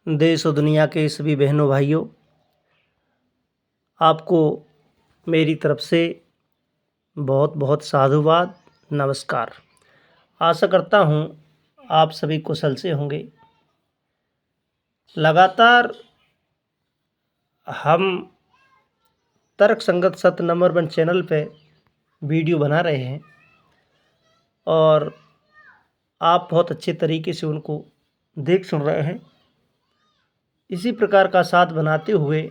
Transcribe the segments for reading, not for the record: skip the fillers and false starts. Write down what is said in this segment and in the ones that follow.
देश और दुनिया के सभी बहनों भाइयों, आपको मेरी तरफ से बहुत बहुत साधुवाद, नमस्कार। आशा करता हूँ आप सभी कुशल से होंगे। लगातार हम तर्क संगत सत्य नंबर 1 चैनल पे वीडियो बना रहे हैं और आप बहुत अच्छे तरीके से उनको देख सुन रहे हैं। इसी प्रकार का साथ बनाते हुए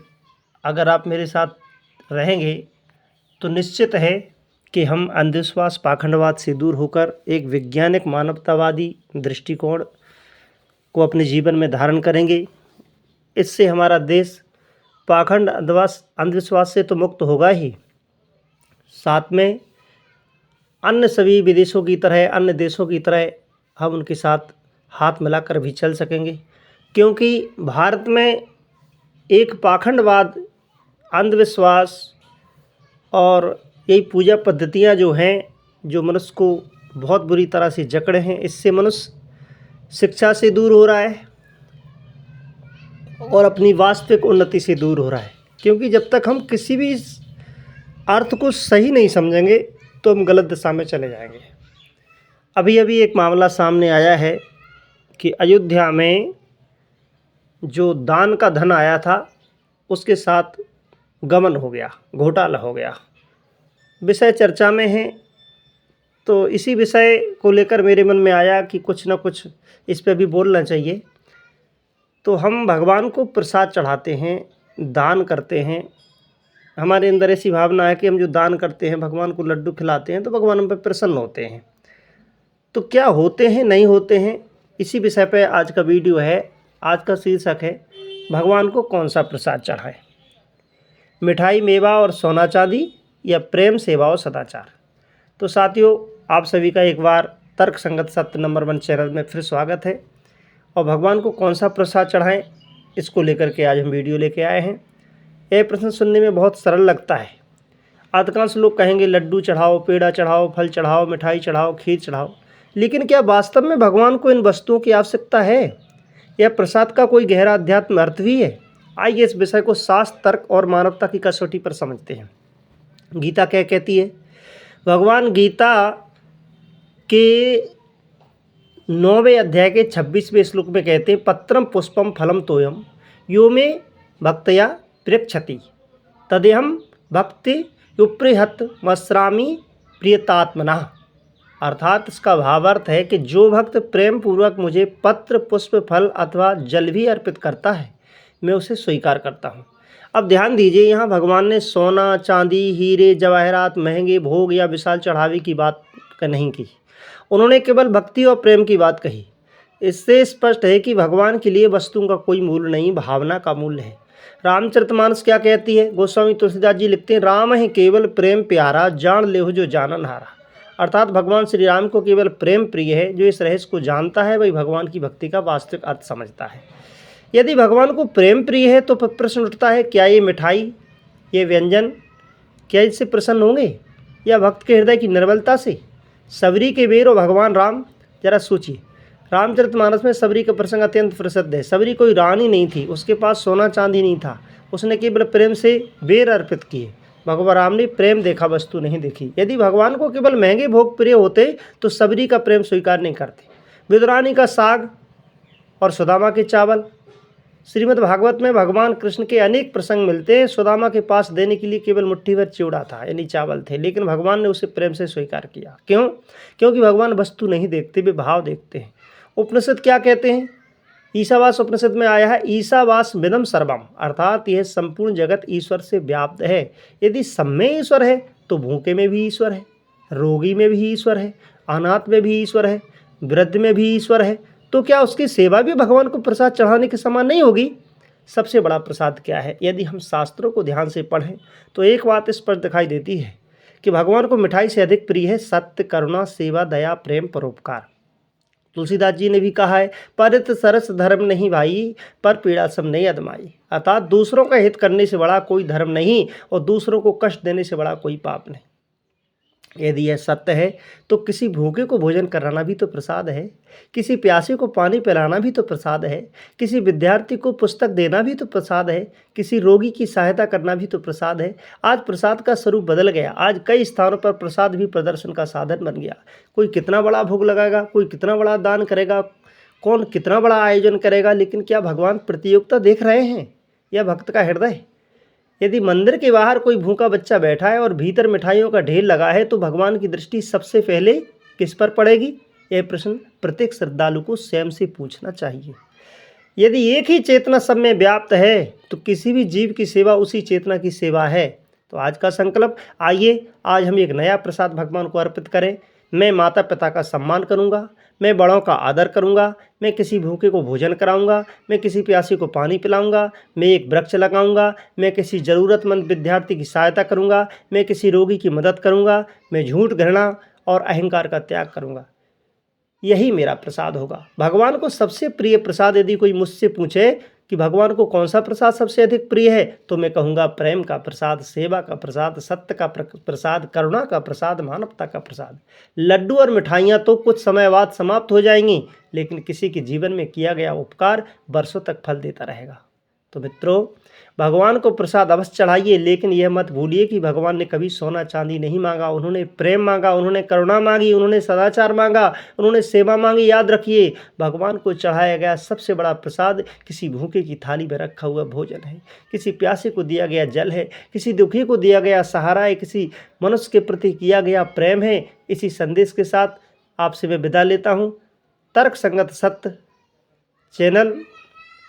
अगर आप मेरे साथ रहेंगे तो निश्चित है कि हम अंधविश्वास पाखंडवाद से दूर होकर एक वैज्ञानिक मानवतावादी दृष्टिकोण को अपने जीवन में धारण करेंगे। इससे हमारा देश पाखंड अंधविश्वास से तो मुक्त होगा ही, साथ में अन्य सभी विदेशों की तरह, अन्य देशों की तरह हम उनके साथ हाथ मिलाकर भी चल सकेंगे। क्योंकि भारत में एक पाखंडवाद, अंधविश्वास और यही पूजा पद्धतियाँ जो हैं, जो मनुष्य को बहुत बुरी तरह से जकड़े हैं, इससे मनुष्य शिक्षा से दूर हो रहा है और अपनी वास्तविक उन्नति से दूर हो रहा है। क्योंकि जब तक हम किसी भी अर्थ को सही नहीं समझेंगे तो हम गलत दिशा में चले जाएंगे। अभी अभी एक मामला सामने आया है कि अयोध्या में जो दान का धन आया था उसके साथ गमन हो गया, घोटाला हो गया। विषय चर्चा में है, तो इसी विषय को लेकर मेरे मन में आया कि कुछ ना कुछ इस पे भी बोलना चाहिए। तो हम भगवान को प्रसाद चढ़ाते हैं, दान करते हैं। हमारे अंदर ऐसी भावना है कि हम जो दान करते हैं, भगवान को लड्डू खिलाते हैं तो भगवान हम पर प्रसन्न होते हैं। तो क्या होते हैं, नहीं होते हैं, इसी विषय पे आज का वीडियो है। आज का शीर्षक है भगवान को कौन सा प्रसाद चढ़ाएं, मिठाई, मेवा और सोना चांदी या प्रेम, सेवा और सदाचार। तो साथियों, आप सभी का एक बार तर्क संगत सत्य नंबर 1 चैनल में फिर स्वागत है। और भगवान को कौन सा प्रसाद चढ़ाएं, इसको लेकर के आज हम वीडियो लेके आए हैं। यह प्रश्न सुनने में बहुत सरल लगता है। अधिकांश लोग कहेंगे लड्डू चढ़ाओ, पेड़ा चढ़ाओ, फल चढ़ाओ, मिठाई चढ़ाओ, खीर चढ़ाओ। लेकिन क्या वास्तव में भगवान को इन वस्तुओं की आवश्यकता है या प्रसाद का कोई गहरा अध्यात्म अर्थ भी है? आइए इस विषय को शास्त्र, तर्क और मानवता की कसौटी पर समझते हैं। गीता क्या कहती है? भगवान गीता के 9वें अध्याय के 26वें श्लोक में कहते हैं, पत्रम पुष्पम फलम तोयम यो मे भक्तया प्रेक्षति तदेहम भक्ति युप्रिहत मस्रामी प्रियतात्मना। अर्थात इसका भावार्थ है कि जो भक्त प्रेम पूर्वक मुझे पत्र, पुष्प, फल अथवा जल भी अर्पित करता है, मैं उसे स्वीकार करता हूँ। अब ध्यान दीजिए, यहाँ भगवान ने सोना, चांदी, हीरे, जवाहरात, महंगे भोग या विशाल चढ़ावे की बात नहीं की। उन्होंने केवल भक्ति और प्रेम की बात कही। इससे स्पष्ट है कि भगवान के लिए वस्तुओं का कोई मूल्य नहीं, भावना का मूल्य है। रामचरितमानस क्या कहती है? गोस्वामी तुलसीदास जी लिखते हैं, राम है केवल प्रेम प्यारा, जान लेहु जो जानन हारा। अर्थात भगवान श्री राम को केवल प्रेम प्रिय है। जो इस रहस्य को जानता है वही भगवान की भक्ति का वास्तविक अर्थ समझता है। यदि भगवान को प्रेम प्रिय है तो प्रश्न उठता है, क्या ये मिठाई, ये व्यंजन, क्या इससे प्रसन्न होंगे या भक्त के हृदय की निर्बलता से? सबरी के वीर और भगवान राम, जरा सोचिए। रामचरितमानस में सबरी का प्रसंग अत्यंत प्रसिद्ध है। सबरी कोई रानी नहीं थी, उसके पास सोना चांदी नहीं था, उसने केवल प्रेम से वीर अर्पित किए। भगवान राम ने प्रेम देखा, वस्तु नहीं देखी। यदि भगवान को केवल महंगे भोग प्रिय होते तो सबरी का प्रेम स्वीकार नहीं करते। विदुरानी का साग और सुदामा के चावल। श्रीमद् भागवत में भगवान कृष्ण के अनेक प्रसंग मिलते हैं। सुदामा के पास देने के लिए केवल मुट्ठी भर चिवड़ा था, यानी चावल थे, लेकिन भगवान ने उसे प्रेम से स्वीकार किया। क्यों? क्योंकि भगवान वस्तु नहीं देखते, वे भाव देखते हैं। उपनिषद क्या कहते हैं? ईशावास उपनिषद में आया है, ईशावास मिदम सर्वम, अर्थात यह संपूर्ण जगत ईश्वर से व्याप्त है। यदि सब में ईश्वर है तो भूखे में भी ईश्वर है, रोगी में भी ईश्वर है, अनाथ में भी ईश्वर है, वृद्ध में भी ईश्वर है। तो क्या उसकी सेवा भी भगवान को प्रसाद चढ़ाने के समान नहीं होगी? सबसे बड़ा प्रसाद क्या है? यदि हम शास्त्रों को ध्यान से पढ़ें तो एक बात स्पष्ट दिखाई देती है कि भगवान को मिठाई से अधिक प्रिय है सत्य, करुणा, सेवा, दया, प्रेम, परोपकार। तुलसीदास जी ने भी कहा है, परित सरस धर्म नहीं भाई, पर पीड़ा सब नहीं अदमाई। अर्थात दूसरों का हित करने से बड़ा कोई धर्म नहीं और दूसरों को कष्ट देने से बड़ा कोई पाप नहीं। यदि यह सत्य है तो किसी भूखे को भोजन कराना भी तो प्रसाद है, किसी प्यासे को पानी पिलाना भी तो प्रसाद है, किसी विद्यार्थी को पुस्तक देना भी तो प्रसाद है, किसी रोगी की सहायता करना भी तो प्रसाद है। आज प्रसाद का स्वरूप बदल गया। आज कई स्थानों पर प्रसाद भी प्रदर्शन का साधन बन गया। कोई कितना बड़ा भोग लगाएगा, कोई कितना बड़ा दान करेगा, कौन कितना बड़ा आयोजन करेगा, लेकिन क्या भगवान प्रतियोगिता देख रहे हैं या भक्त का हृदय? यदि मंदिर के बाहर कोई भूखा बच्चा बैठा है और भीतर मिठाइयों का ढेर लगा है तो भगवान की दृष्टि सबसे पहले किस पर पड़ेगी? यह प्रश्न प्रत्येक श्रद्धालु को स्वयं से पूछना चाहिए। यदि एक ही चेतना सब में व्याप्त है तो किसी भी जीव की सेवा उसी चेतना की सेवा है। तो आज का संकल्प, आइए आज हम एक नया प्रसाद भगवान को अर्पित करें। मैं माता पिता का सम्मान करूंगा, मैं बड़ों का आदर करूंगा, मैं किसी भूखे को भोजन कराऊंगा, मैं किसी प्यासे को पानी पिलाऊंगा, मैं एक वृक्ष लगाऊंगा, मैं किसी ज़रूरतमंद विद्यार्थी की सहायता करूंगा, मैं किसी रोगी की मदद करूंगा, मैं झूठ, घृणा और अहंकार का त्याग करूंगा। यही मेरा प्रसाद होगा। भगवान को सबसे प्रिय प्रसाद यदि कोई मुझसे पूछे कि भगवान को कौन सा प्रसाद सबसे अधिक प्रिय है, तो मैं कहूँगा प्रेम का प्रसाद, सेवा का प्रसाद, सत्य का प्रसाद, करुणा का प्रसाद, मानवता का प्रसाद। लड्डू और मिठाइयाँ तो कुछ समय बाद समाप्त हो जाएंगी, लेकिन किसी के जीवन में किया गया उपकार वर्षों तक फल देता रहेगा। तो मित्रों, भगवान को प्रसाद अवश्य चढ़ाइए, लेकिन यह मत भूलिए कि भगवान ने कभी सोना चांदी नहीं मांगा। उन्होंने प्रेम मांगा, उन्होंने करुणा मांगी, उन्होंने सदाचार मांगा, उन्होंने सेवा मांगी। याद रखिए, भगवान को चढ़ाया गया सबसे बड़ा प्रसाद किसी भूखे की थाली में रखा हुआ भोजन है, किसी प्यासे को दिया गया जल है, किसी दुखी को दिया गया सहारा है, किसी मनुष्य के प्रति किया गया प्रेम है। इसी संदेश के साथ आपसे मैं विदा लेता हूँ। तर्क संगत सत्य चैनल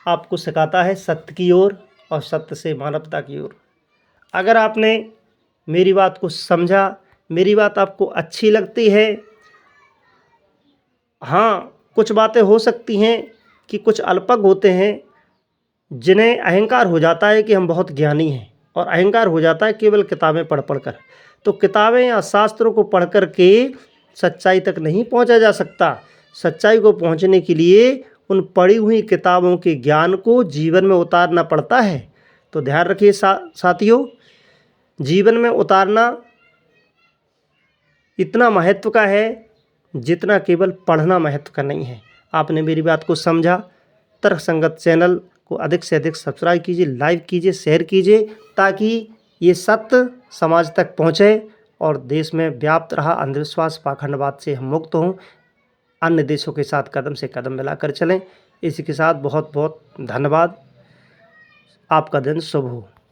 आपको सिखाता है सत्य की ओर और सत्य से मानवता की ओर। अगर आपने मेरी बात को समझा, मेरी बात आपको अच्छी लगती है, हाँ कुछ बातें हो सकती हैं कि कुछ अल्पज्ञ होते हैं जिन्हें अहंकार हो जाता है कि हम बहुत ज्ञानी हैं, और अहंकार हो जाता है केवल किताबें पढ़ पढ़ कर। तो किताबें या शास्त्रों को पढ़ कर के सच्चाई तक नहीं पहुंचा जा सकता। सच्चाई को पहुंचने के लिए उन पढ़ी हुई किताबों के ज्ञान को जीवन में उतारना पड़ता है। तो ध्यान रखिए साथियों, जीवन में उतारना इतना महत्व का है जितना केवल पढ़ना महत्व का नहीं है। आपने मेरी बात को समझा। तर्क संगत चैनल को अधिक से अधिक सब्सक्राइब कीजिए, लाइक कीजिए, शेयर कीजिए, ताकि ये सत्य समाज तक पहुँचे और देश में व्याप्त रहा अंधविश्वास पाखंडवाद से हम मुक्त हों, अन्य देशों के साथ कदम से कदम मिलाकर चलें। इसी के साथ बहुत बहुत धन्यवाद। आपका दिन शुभ हो।